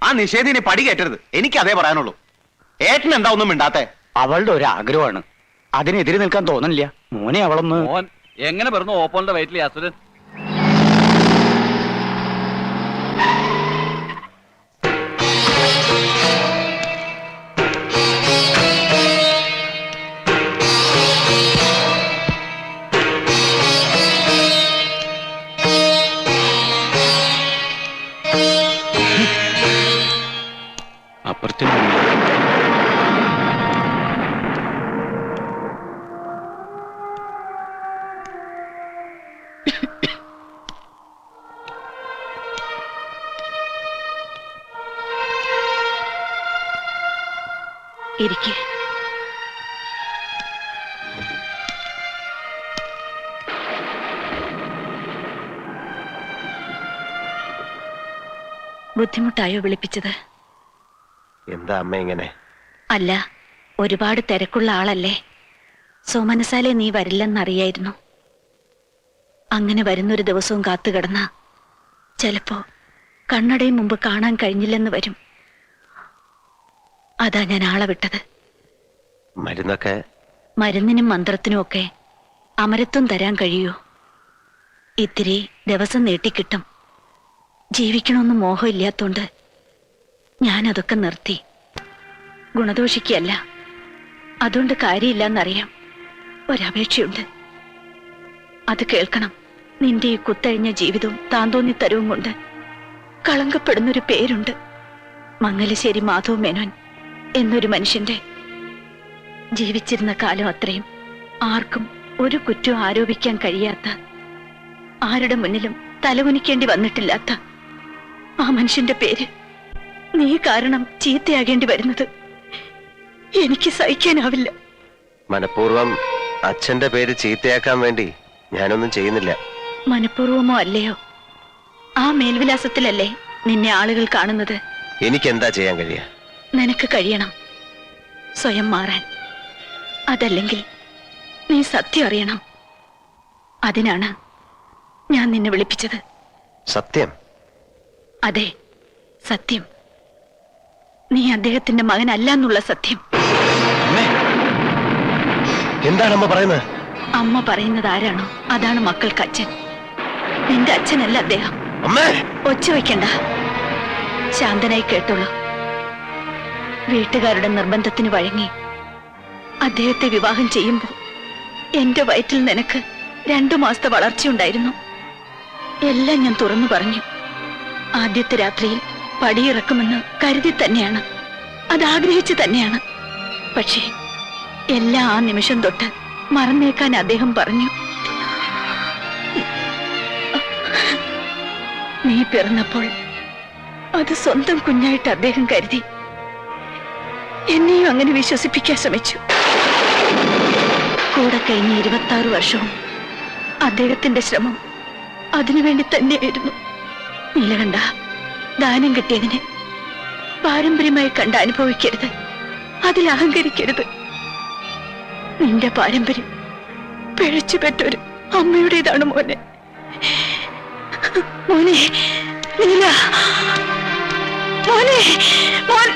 ആ നിഷേധിനെ പടി കയറ്റരുത്. എനിക്ക് അതേ പറയാനുള്ളൂ. ഏട്ടൻ എന്താ ഒന്നും മിണ്ടാത്തെ? അവളുടെ ഒരു ആഗ്രഹമാണ്, അതിനെതിരെ നിൽക്കാൻ തോന്നില്ല. മോനെ അവളൊന്ന് മോൻ എങ്ങനെ പറഞ്ഞു ഓപ്പോളിന്റെ വയറ്റിലെ അസുരൻ? അപ്പുറത്തെ ഇരിക്കെ. ബുദ്ധിമുട്ടായോ വിളിപ്പിച്ചത്? എന്താ അമ്മ ഇങ്ങനെ? അല്ല, ഒരുപാട് തിരക്കുള്ള ആളല്ലേ. സോമനസാലെ നീ വരില്ലെന്നറിയായിരുന്നു. അങ്ങനെ വരുന്നൊരു ദിവസവും കാത്തുകിടന്ന ചിലപ്പോ കണ്ണടയും മുമ്പ് കാണാൻ കഴിഞ്ഞില്ലെന്ന് വരും. അതാ ഞാൻ ആളെ വിട്ടത്. മരുന്നൊക്കെ? മരുന്നിനും മന്ത്രത്തിനും ഒക്കെ അമരത്വം തരാൻ കഴിയൂ. ഇത്തിരി ദിവസം നീട്ടിക്കിട്ടും. ജീവിക്കണമെന്ന് മോഹമില്ലാത്തോണ്ട് ഞാനതൊക്കെ നിർത്തി. ഗുണദോഷിക്കല്ല, അതുകൊണ്ട് കാര്യമില്ലെന്നറിയാം. ഒരപേക്ഷയുണ്ട്, അത് കേൾക്കണം. നിന്റെ ഈ കുത്തഴിഞ്ഞ ജീവിതവും താന്തോന്നിത്തരവും കൊണ്ട് കളങ്കപ്പെടുന്നൊരു പേരുണ്ട്. മംഗലശ്ശേരി മാധവ മേനോൻ എന്നൊരു മനുഷ്യന്റെ. ജീവിച്ചിരുന്ന കാലം അത്രയും ആർക്കും ഒരു കുറ്റവും ആരോപിക്കാൻ കഴിയാത്ത, ആരുടെ മുന്നിലും തലകുനിക്കേണ്ടി വന്നിട്ടില്ലാത്ത ആ മനുഷ്യന്റെ പേര് നീ കാരണം ചീത്തയാകേണ്ടി വരുന്നത് എനിക്ക് സഹിക്കാനാവില്ല. മനഃപൂർവ്വം അച്ഛന്റെ പേര് ചീത്തയാക്കാൻ വേണ്ടി ഞാനൊന്നും ചെയ്യുന്നില്ല. മനഃപൂർവമോ അല്ലയോ, ആ മേൽവിലാസത്തിലല്ലേ നിന്നെ ആളുകൾ കാണുന്നത്. എനിക്കെന്താ ചെയ്യാൻ കഴിയാ? നിനക്ക് കഴിയണം സ്വയം മാറാൻ. അതല്ലെങ്കിൽ നീ സത്യം അറിയണം. അതിനാണ് ഞാൻ നിന്നെ വിളിപ്പിച്ചത്. സത്യം? അതെ, സത്യം. നീ അദ്ദേഹത്തിന്റെ മകനല്ല എന്നുള്ള സത്യം. എന്താണ് അമ്മ പറയുന്നത്? അമ്മ പറയുന്നത് ആരാണോ അതാണ് മക്കൾക്ക് അച്ഛൻ. നിന്റെ അച്ഛനല്ല അദ്ദേഹം. ഒച്ച വയ്ക്കണ്ട, ശാന്തനായി കേട്ടോളൂ. വീട്ടുകാരുടെ നിർബന്ധത്തിന് വഴങ്ങി അദ്ദേഹത്തെ വിവാഹം ചെയ്യുമ്പോൾ എന്റെ വയറ്റിൽ നിനക്ക് 2 മാസത്തെ വളർച്ചയുണ്ടായിരുന്നു. എല്ലാം ഞാൻ തുറന്നു പറഞ്ഞു. ആദ്യത്തെ രാത്രിയിൽ പടിയിറക്കുമെന്ന് കരുതി തന്നെയാണ്, അതാഗ്രഹിച്ചു തന്നെയാണ്. പക്ഷേ എല്ലാം ആ നിമിഷം തൊട്ട് മറന്നേക്കാൻ അദ്ദേഹം പറഞ്ഞു. നീ പിറന്നപ്പോൾ അത് സ്വന്തം കുഞ്ഞായിട്ട് അദ്ദേഹം കരുതി. എന്നെയും അങ്ങനെ വിശ്വസിപ്പിക്കാൻ ശ്രമിച്ചു. കൂടെ കഴിഞ്ഞ 26 വർഷവും അദ്ദേഹത്തിന്റെ ശ്രമം അതിനുവേണ്ടി തന്നെയായിരുന്നു. നീലകണ്ഠ, ദാനം കിട്ടിയതിനെ പാരമ്പര്യമായി കണ്ട് അനുഭവിക്കരുത്, അതിൽ അഹങ്കരിക്കരുത്. നിന്റെ പാരമ്പര്യം പിഴച്ചു പെട്ടൊരു അമ്മയുടേതാണ് മോനെ. മോനെ നീല, മോനെ മോൻ.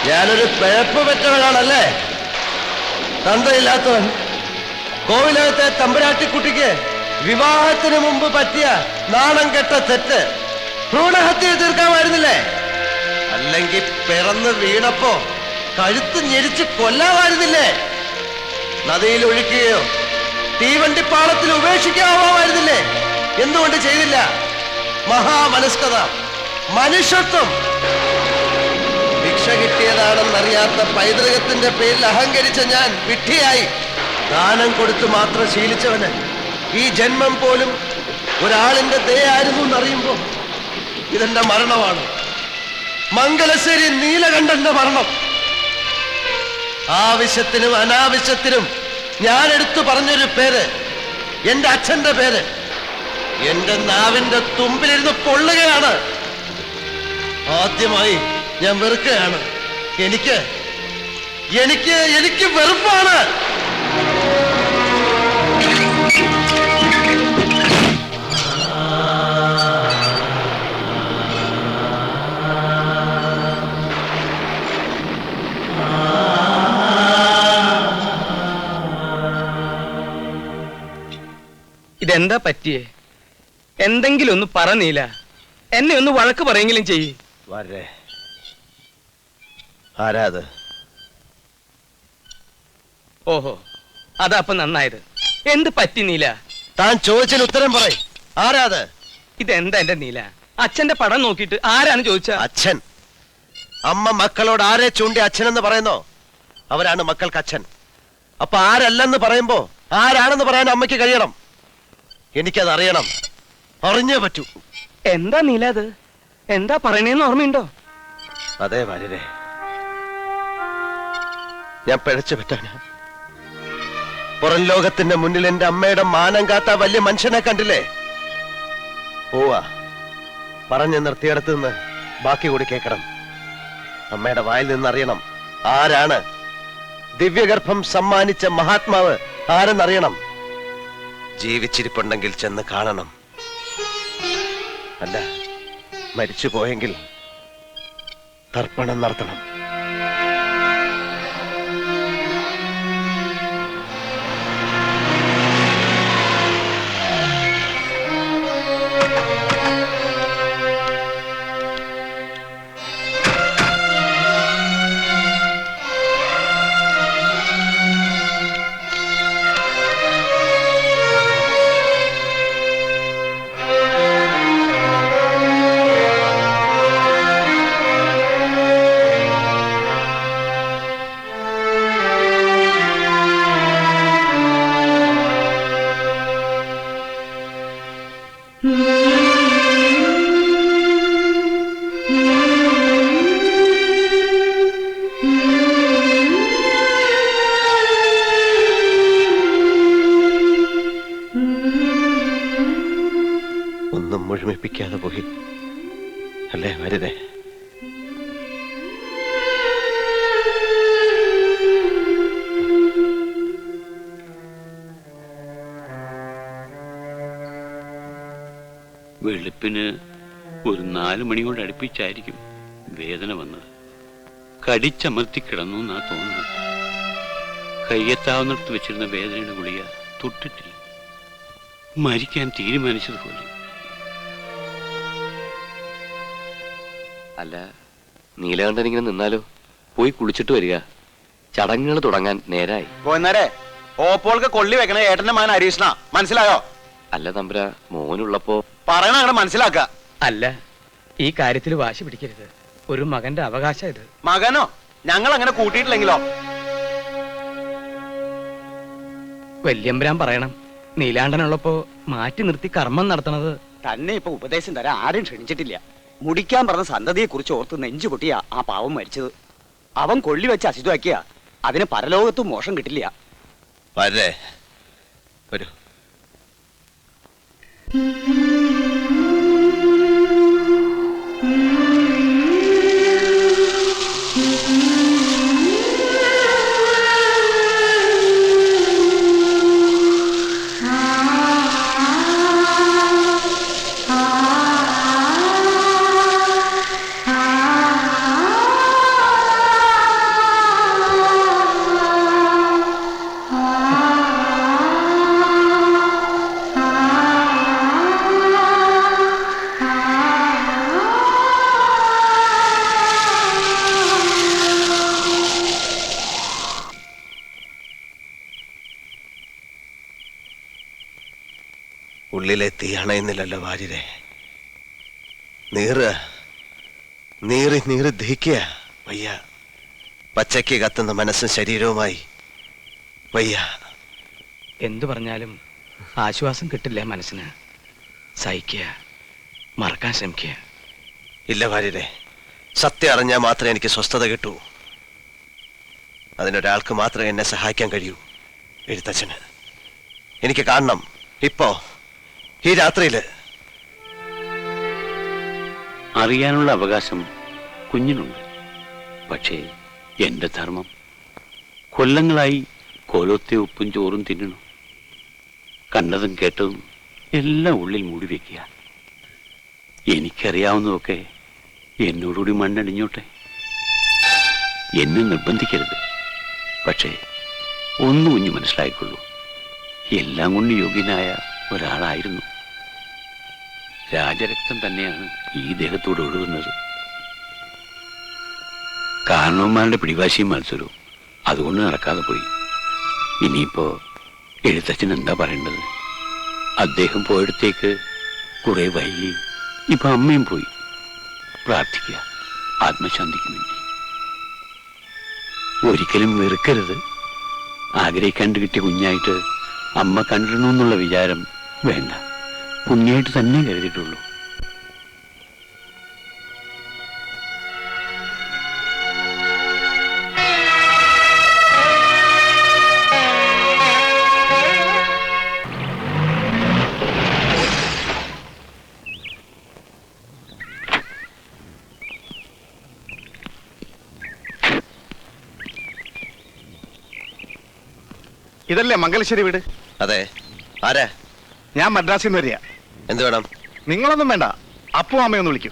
ഞാനൊരു പിഴപ്പ് പറ്റവനാണല്ലേ? തന്തയില്ലാത്തവൻ. കോവിലകത്തെ തമ്പുരാട്ടിക്കുട്ടിക്ക് വിവാഹത്തിന് മുമ്പ് പറ്റിയ നാണം കെട്ട തെറ്റ് ഭ്രൂണഹത്യ തീർക്കാമായിരുന്നില്ലേ? അല്ലെങ്കിൽ പിറന്ന് വീണപ്പോ കഴുത്ത് ഞെരിച്ച് കൊല്ലാമായിരുന്നില്ലേ? നദിയിൽ ഒഴുക്കുകയോ തീവണ്ടിപ്പാളത്തിൽ ഉപേക്ഷിക്കാമായിരുന്നില്ലേ? എന്തുകൊണ്ട് ചെയ്തില്ല? മഹാമനസ്കത, മനുഷ്യത്വം. ഭിക്ഷ കിട്ടിയതാണെന്നറിയാത്ത പൈതൃകത്തിന്റെ പേരിൽ അഹങ്കരിച്ച ഞാൻ വിഡ്ഢിയായി. ദാനം കൊടുത്ത് മാത്രം ശീലിച്ചവന് ഈ ജന്മം പോലും ഒരാളിന്റെ ദയായിരുന്നു എന്നറിയുമ്പോ ഇതെന്റെ മരണമാണ്. മംഗലശ്ശേരി നീലകണ്ഠന്റെ മരണം. ആവശ്യത്തിനും അനാവശ്യത്തിനും ഞാൻ എടുത്തു പറഞ്ഞൊരു പേര്, എന്റെ അച്ഛന്റെ പേര് എന്റെ നാവിന്റെ തുമ്പിലിരുന്ന് പൊള്ളുകയാണ്. ആദ്യമായി ഞാൻ വെറുക്കുകയാണ്. എനിക്ക് എനിക്ക് എനിക്ക് വെറുപ്പാണ്. ഇതെന്താ പറ്റിയേ? എന്തെങ്കിലും ഒന്ന് പറഞ്ഞില്ല. എന്നെ ഒന്ന് വഴക്ക് പറയെങ്കിലും ചെയ്യ്. വരേ ആരാത്? ഓഹോ, അതപ്പൊ നന്നായത്. എന്ത് പറ്റി നീല? താൻ ചോദിച്ചതിന് ഉത്തരം പറയും. ആരാത്? ഇതെന്താ എന്റെ നീല? അച്ഛന്റെ പടം നോക്കിയിട്ട് ആരാണ് ചോദിച്ച? അച്ഛൻ. അമ്മ മക്കളോട് ആരെ ചൂണ്ടി അച്ഛനെന്ന് പറയുന്നോ അവരാണ് മക്കൾക്ക് അച്ഛൻ. അപ്പൊ ആരല്ലെന്ന് പറയുമ്പോ ആരാണെന്ന് പറയാൻ അമ്മയ്ക്ക് കഴിയണം. എനിക്കത് അറിയണം, അറിഞ്ഞേ പറ്റൂ. എന്താ നീല അത്? എന്താ പറയണേന്ന് ഓർമ്മയുണ്ടോ? അതെ വരരെ, ഞാൻ പിഴച്ചു പറ്റാണ്. പുറം ലോകത്തിന്റെ മുന്നിൽ എന്റെ അമ്മയുടെ മാനം കാത്ത വലിയ മനുഷ്യനെ കണ്ടില്ലേ? പോവാ, പറഞ്ഞു നിർത്തിയിടത്ത് നിന്ന് ബാക്കി കൂടി കേൾക്കണം. അമ്മയുടെ വായിൽ നിന്നറിയണം ആരാണ്. ദിവ്യഗർഭം സമ്മാനിച്ച മഹാത്മാവ് ആരെന്നറിയണം. ജീവിച്ചിരിപ്പുണ്ടെങ്കിൽ ചെന്ന് കാണണം. അല്ല, മരിച്ചു പോയെങ്കിൽ തർപ്പണം നടത്തണം. ഒന്നും മുഴുമിപ്പിക്കാതെ പോയി അല്ലേ വലുതേ? വെളുപ്പിന് ഒരു 4 മണിയോട് അടുപ്പിച്ചായിരിക്കും വേദന വന്നത്. കടിച്ചമർത്തി കിടന്നു എന്നാ തോന്നുന്നത്. കയ്യെത്താവുന്നിടത്ത് വെച്ചിരുന്ന വേദനയുടെ ഗുളിക തൊട്ടിട്ടില്ല. മരിക്കാൻ തീരുമാനിച്ചതുപോലെ. അല്ല, നീലകണ്ഠൻ ഇങ്ങനെ നിന്നാലോ? പോയി കുളിച്ചിട്ട് വരിക. ചടങ്ങുകൾ തുടങ്ങാൻ നേരായി. പോന്നേരെ ഓപ്പോൾക്ക് കൊള്ളി വെക്കണ ഏട്ടന്റെ മകൻ ഹരീഷ്ണ, മനസ്സിലായോ? അല്ല തമ്പുരാ, മോനുള്ളപ്പോ പറയണ അങ്ങനെ മനസ്സിലാക്ക. അല്ല, ഈ കാര്യത്തിൽ വാശി പിടിക്കരുത്. ഒരു മകന്റെ അവകാശം ഇത്. മകനോ? ഞങ്ങൾ അങ്ങനെ കൂട്ടിയിട്ടില്ലെങ്കിലോ? വല്യമ്പരാൻ പറയണം, നീലാണ്ടനുള്ളപ്പോ മാറ്റി നിർത്തി കർമ്മം നടത്തണത്. തന്നെ ഇപ്പൊ ഉപദേശം തരാൻ ആരും ക്ഷണിച്ചിട്ടില്ല. മുടിക്കാൻ പറഞ്ഞ സന്തതിയെ കുറിച്ച് ഓർത്ത് നെഞ്ചു പൊട്ടിയ ആ പാവം മരിച്ചത്. അവൻ കൊള്ളി വെച്ച് അശുദ്ധമാക്കിയ അതിന് പരലോകത്തും മോശം കിട്ടില്ല. വരേ വരൂ. ഉള്ളിലെ തീ അണയുന്നില്ലല്ലോ വാര്യരെ. നീറി നീറി ദഹിക്കുക വയ്യ. പച്ചയ്ക്ക് കത്തുന്ന മനസ്സും ശരീരവുമായി വയ്യ. എന്തു പറഞ്ഞാലും ആശ്വാസം കിട്ടില്ല മനസ്സിന്. സഹിക്കുക, മറക്കാൻ ശ്രമിക്കുക. ഇല്ല വാര്യരെ, സത്യം അറിഞ്ഞാൽ മാത്രമേ എനിക്ക് സ്വസ്ഥത കിട്ടൂ. അതിനൊരാൾക്ക് മാത്രമേ എന്നെ സഹായിക്കാൻ കഴിയൂ, എഴുത്തച്ഛന്. എനിക്ക് കാണണം, ഇപ്പോ, ഈ രാത്രിയില്. അറിയാനുള്ള അവകാശം കുഞ്ഞിനുണ്ട്. പക്ഷേ എന്റെ ധർമ്മം കൊല്ലങ്ങളായി കോലത്തെ ഉപ്പും ചോറും തിന്നണം. കണ്ടതും കേട്ടതും എല്ലാം ഉള്ളിൽ മൂടി വെക്കുക. എനിക്കറിയാവുന്നതൊക്കെ എന്നോടുകൂടി മണ്ണടിഞ്ഞോട്ടെ. എന്നെ നിർബന്ധിക്കരുത്. പക്ഷേ ഒന്ന് കുഞ്ഞ് മനസ്സിലായിക്കൊള്ളൂ, എല്ലാം കൊണ്ട് യോഗ്യനായ ഒരാളായിരുന്നു. രാജരക്തം തന്നെയാണ് ഈ ദേഹത്തോട് ഒഴുകുന്നത്. കാരണവന്മാരുടെ പിടിവാശിയും മത്സരവും അതുകൊണ്ട് നടക്കാതെ പോയി. ഇനിയിപ്പോ എഴുത്തച്ഛൻ എന്താ പറയേണ്ടത്? അദ്ദേഹം പോയിടത്തേക്ക് കുറെ വൈകി. ഇപ്പൊ അമ്മയും പോയി. പ്രാർത്ഥിക്കുക ആത്മശാന്തിക്ക് വേണ്ടി. ഒരിക്കലും വെറുക്കരുത്. ആഗ്രഹിക്കാണ്ട് കിട്ടിയ കുഞ്ഞായിട്ട് അമ്മ കണ്ടിടണമെന്നുള്ള വിചാരം വേണ്ട. പുണ്യായിട്ട് തന്നെ കരുതിയിട്ടുള്ളൂ. ഇതല്ലേ മംഗലശ്ശേരി വീട്? അതെ. ആരാ? ഞാൻ മദ്രാസിൽ നിന്ന് വരിക. എന്ത് വേണം? നിങ്ങളൊന്നും വേണ്ട, അപ്പുമാമയൊന്ന് വിളിക്കൂ.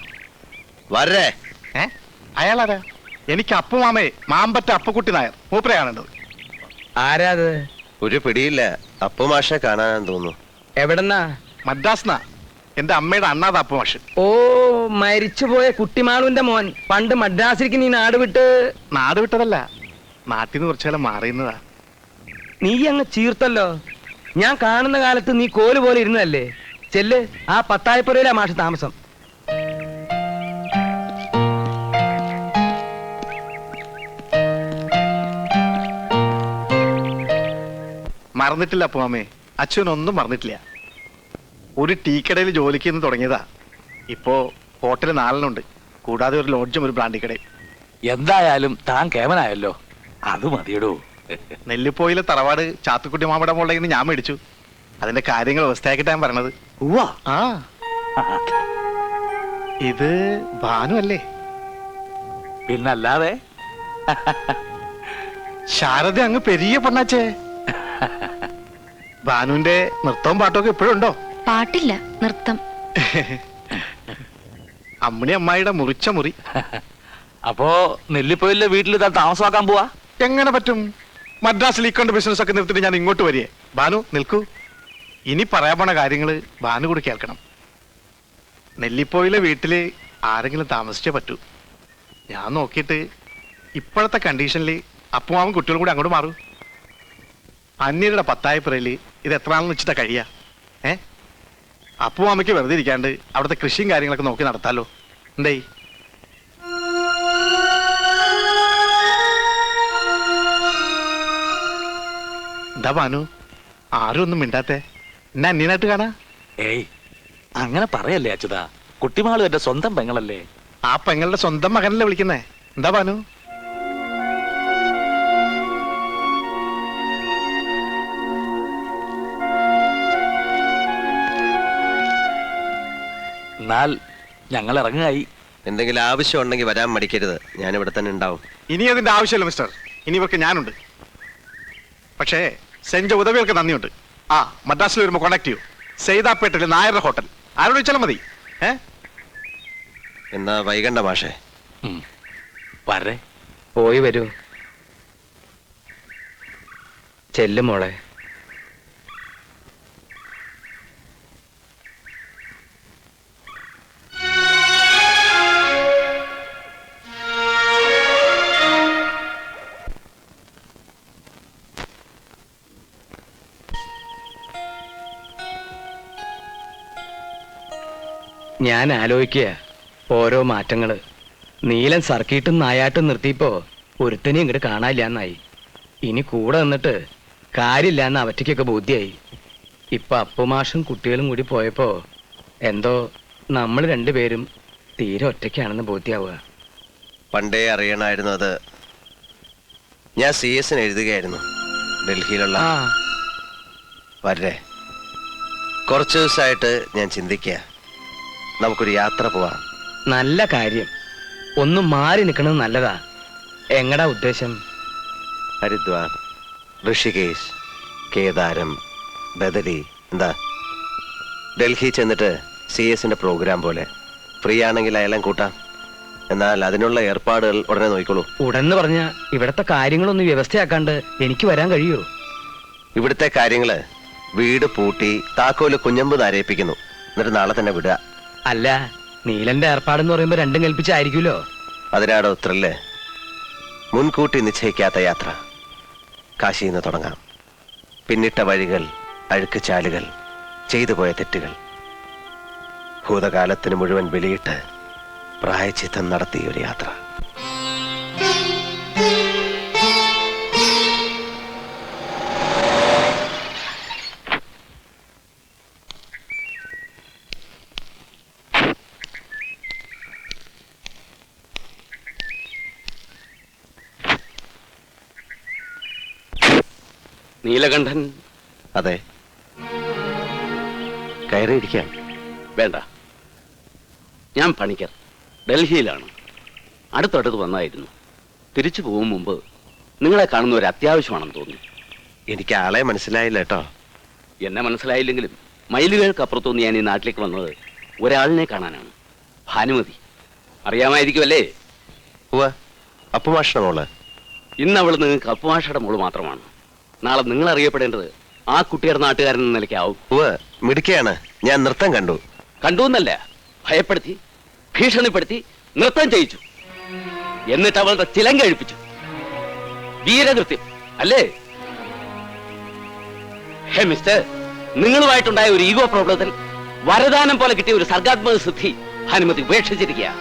വരേ. അയാളാരാ? എനിക്ക് അപ്പുമാമയെ മാമ്പറ്റ അപ്പുക്കുട്ടി നായർ മൂപ്പരയാണുണ്ടത്. ആരാത്? ഒരു പിടിയില്ല. അപ്പു മാഷെ കാണാനെന്ന് തോന്നുന്നു. എവിടെന്നാ? മദ്രാസ്ന്നാ. എന്റെ അമ്മയുടെ അണ്ണാത് അപ്പുമാഷ്. ഓ, മരിച്ചുപോയ കുട്ടിമാളുവിന്റെ മോൻ. പണ്ട് മദ്രാസിലേക്ക് നീ നാട് വിട്ട്. നാട് വിട്ടതല്ല, നാട്ടിൽ നിന്ന് കുറച്ചു കാലം മാറിയുന്നതാ. നീ അങ്ങ് ചീർത്തല്ലോ. ഞാൻ കാണുന്ന കാലത്ത് നീ കോല് പോലെ ഇരുന്നതല്ലേ. ചെല്ല്, ആ പത്തായപ്പുരയിലാ മാഷ് താമസം. മറന്നിട്ടില്ല അപ്പുമാമേ, അച്ഛനൊന്നും മറന്നിട്ടില്ല. ഒരു ടീക്കടയിൽ ജോലിക്ക് നിന്ന് തുടങ്ങിയതാ. ഇപ്പോ ഹോട്ടൽ 4 കൂടാതെ ഒരു ലോഡ്ജും ഒരു ബ്രാൻഡി കടയും. എന്തായാലും താൻ കേമനായല്ലോ, അത് മതിയടോ. നെല്ലിപ്പോയിലെ തറവാട് ചാത്തുക്കുട്ടി മാമയുടെ മോളുടെ ഞാൻ മേടിച്ചു. അതിന്റെ കാര്യങ്ങൾ വ്യവസ്ഥയാക്കിട്ടാ ഞാൻ പറഞ്ഞത്. ആ, ഇത് ഭാനു അല്ലേ? പിന്നല്ലാതെ. ശാരദ അങ്ങ് പെരിയ പൊണ്ണാച്ചേ. ഭാനുവിന്റെ നൃത്തവും പാട്ടൊക്കെ ഇപ്പോഴും ഉണ്ടോ? പാട്ടില്ല, നൃത്തം. അമ്മണി അമ്മായിയുടെ മുറിച്ച മുറി. അപ്പോ നെല്ലിപ്പോയിലെ വീട്ടിൽ താൻ താമസമാക്കാൻ പോവാ? എങ്ങനെ പറ്റും? മദ്രാസിൽ ഇക്കൊണ്ട് ബിസിനസ് ഒക്കെ നിർത്തിട്ട് ഞാൻ ഇങ്ങോട്ട് വരികയെ. ഭാനു നിൽക്കൂ. ഇനി പറയാൻ പോണ കാര്യങ്ങള് ഭാനു കൂടി കേൾക്കണം. നെല്ലിപ്പോയിലെ വീട്ടില് ആരെങ്കിലും താമസിച്ചേ പറ്റൂ. ഞാൻ നോക്കിയിട്ട് ഇപ്പോഴത്തെ കണ്ടീഷനിൽ അപ്പുമാവും കുട്ടികളും കൂടി അങ്ങോട്ട് മാറൂ. അന്യരുടെ പത്തായപ്പുറയില് ഇത് എത്ര നാളെന്ന് വെച്ചിട്ടാ കഴിയാ? അപ്പുമാമയ്ക്ക് വെറുതെ ഇരിക്കാണ്ട് അവിടുത്തെ കൃഷിയും കാര്യങ്ങളൊക്കെ നോക്കി നടത്താലോ. എന്തേ? എന്താ ഭാനു, ആരും ഒന്നും മിണ്ടാത്തെ? എന്നെ അന്യനായിട്ട് കാണാ? ഏയ്, അങ്ങനെ പറയല്ലേ അച്യുതാ. കുട്ടിമാളും എന്റെ സ്വന്തം പെങ്ങളല്ലേ. ആ പെങ്ങളുടെ സ്വന്തം മകനല്ലേ വിളിക്കുന്നേ. എന്താ ഭാനു? എന്നാൽ ഞങ്ങൾ ഇറങ്ങായി. എന്തെങ്കിലും ആവശ്യം ഉണ്ടെങ്കിൽ വരാൻ മടിക്കരുത്. ഞാൻ ഇവിടെ തന്നെ ഉണ്ടാവും. ഇനി അതിന്റെ ആവശ്യമില്ല മിസ്റ്റർ. ഇനി ഇവർക്ക് ഞാനുണ്ട്. പക്ഷേ സെഞ്ച ഉദവികൾക്ക് നന്ദിയുണ്ട്. ആ, മദ്രാസിൽ വരുമ്പോൾ കോണ്ടാക്ട് ചെയ്യൂ. സൈതാപ്പേട്ടില് നായരുടെ ഹോട്ടൽ. ആരോട് വെച്ചാലും മതി. എന്നാ വൈകണ്ട മാഷേ. വരേ. പോയി വരൂ. ചെല്ലു മോളെ. ഞാൻ ആലോചിക്കുക ഓരോ മാറ്റങ്ങള്. നീലൻ സർക്കിട്ടും നായാട്ടും നിർത്തിയപ്പോ ഒരുത്തനെയും ഇങ്ങോട്ട് കാണാനില്ലാന്നായി. ഇനി കൂടെ നിന്നിട്ട് കാര്യമില്ലാന്ന് അവറ്റയ്ക്കൊക്കെ ബോധ്യായി. ഇപ്പൊ അപ്പുമാഷും കുട്ടികളും കൂടി പോയപ്പോ എന്തോ നമ്മൾ രണ്ടുപേരും തീരെ ഒറ്റയ്ക്കാണെന്ന് ബോധ്യാവുക. പണ്ടേ അറിയണമായിരുന്നു അത്. ഞാൻ CS എഴുതുകയായിരുന്നു ഡൽഹിയിലുള്ള. വരേ, കുറച്ച് ദിവസമായിട്ട് ഞാൻ ചിന്തിക്കുക, നമുക്കൊരു യാത്ര പോവാം. നല്ല കാര്യം. ഒന്ന് മാറി നിൽക്കണത് നല്ലതാ. എങ്ങടാ ഉദ്ദേശം? ഹരിദ്വാർ, ഋഷികേശ്, കേദാരം, ബദരി. എന്താ, ഡൽഹി ചെന്നിട്ട് CS പ്രോഗ്രാം പോലെ ഫ്രീ ആണെങ്കിൽ അയാളെ കൂട്ടാം. എന്നാൽ അതിനുള്ള ഏർപ്പാടുകൾ ഉടനെ നോക്കിക്കോളൂ. ഉടനെ പറഞ്ഞ ഇവിടത്തെ കാര്യങ്ങളൊന്ന് വ്യവസ്ഥയാക്കാണ്ട് എനിക്ക് വരാൻ കഴിയുമോ? ഇവിടുത്തെ കാര്യങ്ങള് വീട് പൂട്ടി താക്കോല് കുഞ്ഞമ്പ് നാരയിപ്പിക്കുന്നു. എന്നിട്ട് നാളെ തന്നെ വിടുക. അല്ല, നീലന്റെ ഏർപ്പാടെന്ന് പറയുമ്പോ രണ്ടും കൽപ്പിച്ചായിരിക്കുമല്ലോ. അതിനാടോ ത്രില്ല്. മുൻകൂട്ടി നിശ്ചയിക്കാത്ത യാത്ര. കാശിയിൽ നിന്ന് തുടങ്ങാം. പിന്നിട്ട വഴികൾ, അഴുക്ക് ചാലുകൾ, ചെയ്തു പോയ തെറ്റുകൾ, ഭൂതകാലത്തിന് മുഴുവൻ വെളിയിട്ട് പ്രായച്ചിത്തം നടത്തിയ ഒരു യാത്ര. നീലകണ്ഠൻ? അതെ, കയറിയിരിക്കാം. വേണ്ട, ഞാൻ പണിക്കർ, ഡൽഹിയിലാണ്. അടുത്തടുത്ത് വന്നായിരുന്നു. തിരിച്ചു പോകും മുമ്പ് നിങ്ങളെ കാണുന്ന ഒരു അത്യാവശ്യമാണെന്ന് തോന്നി. എനിക്ക് ആളെ മനസ്സിലായില്ല കേട്ടോ. എന്നെ മനസ്സിലായില്ലെങ്കിലും മൈലുകൾക്കപ്പുറത്തുനിന്ന് ഞാൻ ഈ നാട്ടിലേക്ക് വന്നത് ഒരാളിനെ കാണാനാണ്. ഭാനുമതി അറിയാമായിരിക്കുമല്ലേ? ഉവ്വ്, അപ്പുമാഷ്ട മോള്. ഇന്ന് അവൾ നിങ്ങൾക്ക് അപ്പുമാഷയുടെ മോള് മാത്രമാണ്. നാളെ നിങ്ങൾ അറിയപ്പെടേണ്ടത് ആ കുട്ടിയുടെ നാട്ടുകാരൻ എന്ന നിലയ്ക്കാവും. ഉവ്വ്, മിടുക്കിയാണ്. ഞാൻ നൃത്തം കണ്ടു. കണ്ടു എന്നല്ല, ഭയപ്പെടുത്തി, ഭീഷണിപ്പെടുത്തി നൃത്തം ചെയ്യിച്ചു. എന്നിട്ട് അവളുടെ ചിലങ്ക കഴിപ്പിച്ചു. വീരകൃത്യം അല്ലേ? ഹേ മിസ്റ്റർ, നിങ്ങളുമായിട്ടുണ്ടായ ഒരു ഈഗോ പ്രോബ്ലത്തിൽ വരദാനം പോലെ കിട്ടിയ ഒരു സർഗാത്മക സിദ്ധി ഭാനുമതി ഉപേക്ഷിച്ചിരിക്കുക.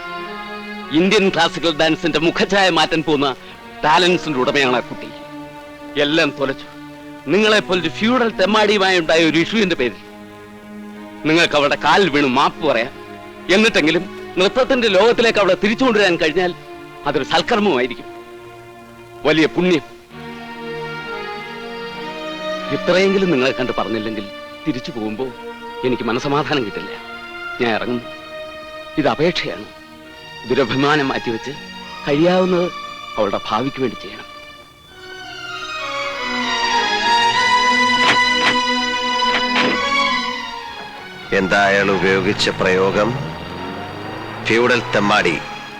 ഇന്ത്യൻ ക്ലാസിക്കൽ ഡാൻസിന്റെ മുഖഛായ മാറ്റാൻ പോകുന്ന ടാലൻസിന്റെ ഉടമയാണ് ആ കുട്ടി. എല്ലാം തൊലച്ചു. നിങ്ങളെപ്പോലൊരു ഫ്യൂഡൽ തെമ്മാടിയുമായി ഉണ്ടായ ഒരു ഇഷ്യൂവിന്റെ പേരിൽ നിങ്ങൾക്ക് അവളുടെ കാലിൽ വീണ് മാപ്പ് പറയാം. എന്നിട്ടെങ്കിലും നൃത്തത്തിന്റെ ലോകത്തിലേക്ക് അവളെ തിരിച്ചു കൊണ്ടുവരാൻ കഴിഞ്ഞാൽ അതൊരു സൽക്കർമ്മമായിരിക്കും, വലിയ പുണ്യം. ഇത്രയെങ്കിലും നിങ്ങളെ കണ്ട് പറഞ്ഞില്ലെങ്കിൽ തിരിച്ചു പോകുമ്പോൾ എനിക്ക് മനസമാധാനം കിട്ടില്ല. ഞാൻ ഇറങ്ങുന്നു. ഇത് അപേക്ഷയാണ്. ദുരഭിമാനം മാറ്റിവെച്ച് കഴിയാവുന്നത് അവളുടെ ഭാവിക്ക് വേണ്ടി ചെയ്യണം. എന്താ അയാൾ ഉപയോഗിച്ച പ്രയോഗം? ഫ്യൂഡൽ തെമ്മാടി.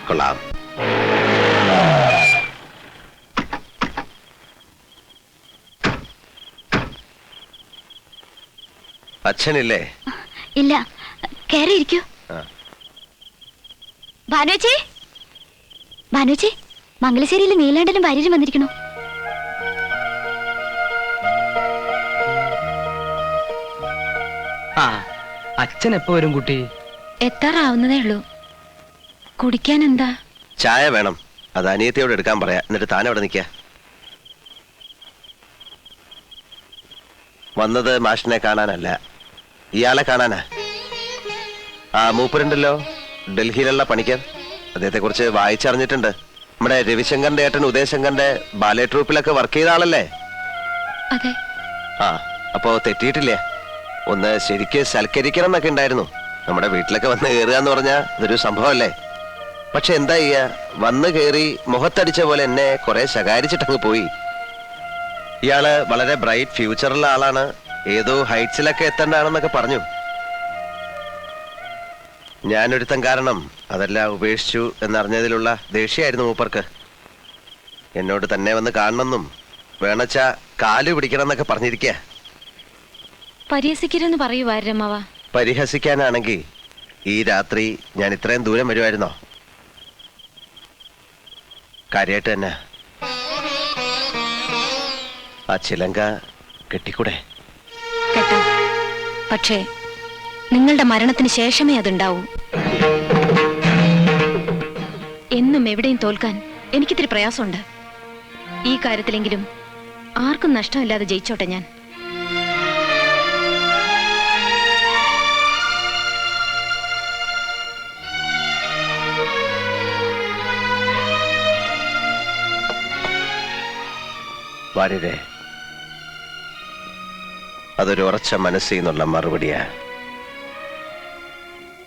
കൊള്ളാം. അച്ഛനില്ലേ? ഇല്ല, കയറിയിരിക്കൂ. ഭാനുച്ചി, ഭാനുച്ചി, മംഗലശ്ശേരിയിൽ നീലാണ്ടനും ഭാര്യരും വന്നിരിക്കണോ? ആ, അച്ഛൻ എപ്പോ വരും കുട്ടി? എത്താറാവുന്നതേ ഉള്ളൂ. കുടിക്കാൻ എന്താ? ചായ വേണം. അത് അനിയത്തിയോട് എടുക്കാൻ പറയാ. എന്നിട്ട് താൻ അവിടെ നിൽക്ക. വന്നത് മാഷിനെ കാണാനല്ല, ഇയാളെ കാണാനാ. ആ മൂപ്പരുണ്ടല്ലോ, ഡൽഹിയിലുള്ള പണിക്കർ. അദ്ദേഹത്തെ കുറിച്ച് വായിച്ചറിഞ്ഞിട്ടുണ്ട്. നമ്മുടെ രവിശങ്കറിന്റെ ഏട്ടൻ ഉദയശങ്കറിന്റെ ബാലെ ട്രൂപ്പിലൊക്കെ വർക്ക് ചെയ്ത ആളല്ലേ? അതെ. ആ, അപ്പോ തെറ്റിയിട്ടില്ലേ? ഒന്ന് ശരിക്ക് സൽക്കരിക്കണം എന്നൊക്കെ ഉണ്ടായിരുന്നു. നമ്മുടെ വീട്ടിലൊക്കെ വന്ന് കയറുക എന്ന് പറഞ്ഞാൽ അതൊരു സംഭവമല്ലേ? പക്ഷെ എന്താ ചെയ്യാ, വന്ന് കയറി മുഖത്തടിച്ച പോലെ എന്നെ കുറെ ശകാരിച്ചിട്ടങ്ങ് പോയി. ഇയാള് വളരെ ബ്രൈറ്റ് ഫ്യൂച്ചറുള്ള ആളാണ്, ഏതോ ഹൈറ്റ്സിലൊക്കെ എത്തേണ്ടതാണെന്നൊക്കെ പറഞ്ഞു. ഞാനൊരുത്തം കാരണം അതെല്ലാം ഉപേക്ഷിച്ചു എന്നറിഞ്ഞതിലുള്ള ദേഷ്യമായിരുന്നു മൂപ്പർക്ക്. എന്നോട് തന്നെ വന്ന് കാണണമെന്നും വേണച്ച കാല് പിടിക്കണം എന്നൊക്കെ പറഞ്ഞിരിക്കുക. പരിഹസിക്കരുന്ന് പറയുവാരമ്മവ. പരിഹസിക്കാനാണെങ്കിൽ ഈ രാത്രി ഞാൻ ഇത്രയും ദൂരം വരുമായിരുന്നോ? കാര്യമായിട്ട് തന്നെ. ആ ചിലങ്ക കെട്ടിക്കൂടെ? കേട്ടോ, പക്ഷേ നിങ്ങളുടെ മരണത്തിന് ശേഷമേ അതുണ്ടാവൂ. എന്നും എവിടെയും തോൽക്കാൻ എനിക്കിത്തിരി പ്രയാസമുണ്ട്. ഈ കാര്യത്തിലെങ്കിലും ആർക്കും നഷ്ടമില്ലാതെ ജയിച്ചോട്ടെ ഞാൻ. വാര്യരെ, അതൊരു ഉറച്ച മനസ്സിൽ നിന്നുള്ള മറുപടിയാ.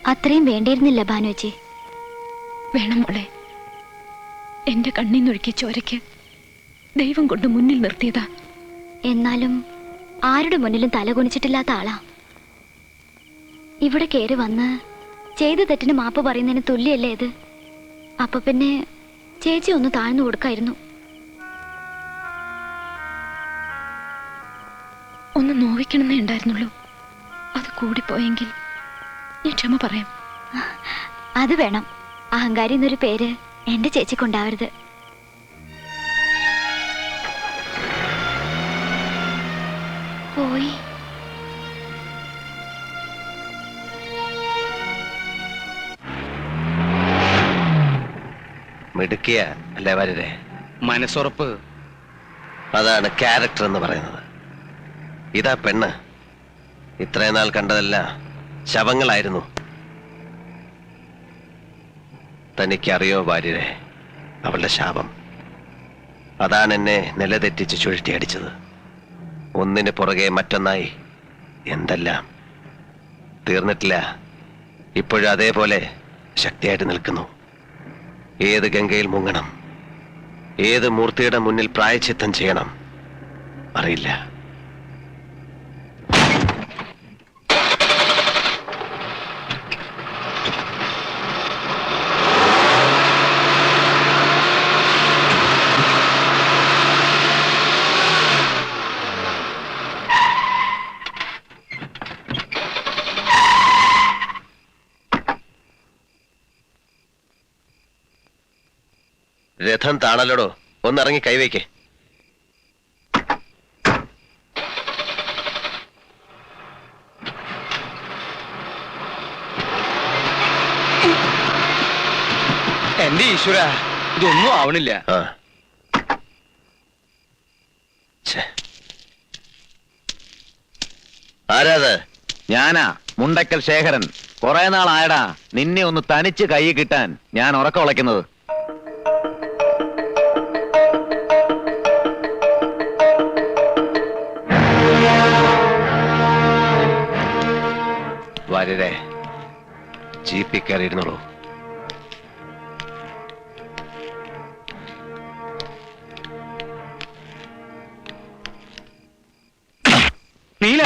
അത്രയും വേണ്ടിയിരുന്നില്ല ഭാനുവച്ചി. വേണം മോളെ. എന്റെ കണ്ണീന്നൊഴുക്കിയ ചോരയ്ക്ക് ദൈവം കൊണ്ട് മുന്നിൽ നിർത്തിയതാ. എന്നാലും ആരുടെ മുന്നിലും തലകുനിച്ചിട്ടില്ലാത്ത ആളാ. ഇവിടെ കയറി വന്ന് ചെയ്ത തെറ്റിന് മാപ്പ് പറയുന്നതിന് തുല്യല്ലേ ഇത്? അപ്പൊ പിന്നെ ചേച്ചി ഒന്ന് താഴ്ന്നു കൊടുക്കായിരുന്നു. ഒന്ന് നോവിക്കണമെന്നേ ഉണ്ടായിരുന്നുള്ളൂ. അത് കൂടിപ്പോയെങ്കിൽ ഞാൻ ക്ഷമ പറയാം. അത് വേണം. അഹങ്കാരി എന്നൊരു പേര് എന്റെ ചേച്ചിക്കുണ്ടാവരുത്. പോയി. മിടുക്കിയ അല്ലേ വാര്യരെ? മനസ്സുറപ്പ്. അതാണ് ക്യാരക്ടർ എന്ന് പറയുന്നത്. ഇതാ പെണ്ണ്. ഇത്രയും നാൾ കണ്ടതല്ല ശവങ്ങളായിരുന്നു. തനിക്കറിയോ വാര്യരെ, അവളുടെ ശാപം അതാണ് എന്നെ നിലതെറ്റിച്ച് ചുഴറ്റിയടിച്ചത്. ഒന്നിന് പുറകെ മറ്റൊന്നായി എന്തെല്ലാം. തീർന്നിട്ടില്ല. ഇപ്പോഴും അതേപോലെ ശക്തിയായിട്ട് നിൽക്കുന്നു. ഏത് ഗംഗയിൽ മുങ്ങണം, ഏത് മൂർത്തിയുടെ മുന്നിൽ പ്രായശ്ചിത്തം ചെയ്യണം അറിയില്ല. രഥം താണല്ലോടോ, ഒന്നിറങ്ങി കൈവയ്ക്ക്. എന്റെ ഈശ്വര, ഇതൊന്നും ആവണില്ല. ആ ഛെ. ആരാത്? ഞാനാ, മുണ്ടക്കൽ ശേഖരൻ. കുറെ നാളായടാ നിന്നെ ഒന്ന് തനിച്ച് കൈ കിട്ടാൻ ഞാൻ ഉറക്കം ഉളയ്ക്കുന്നത്. വാര്യരെ, ജീപ്പിൽ കയറിയിരുന്നുള്ളൂ. നീല,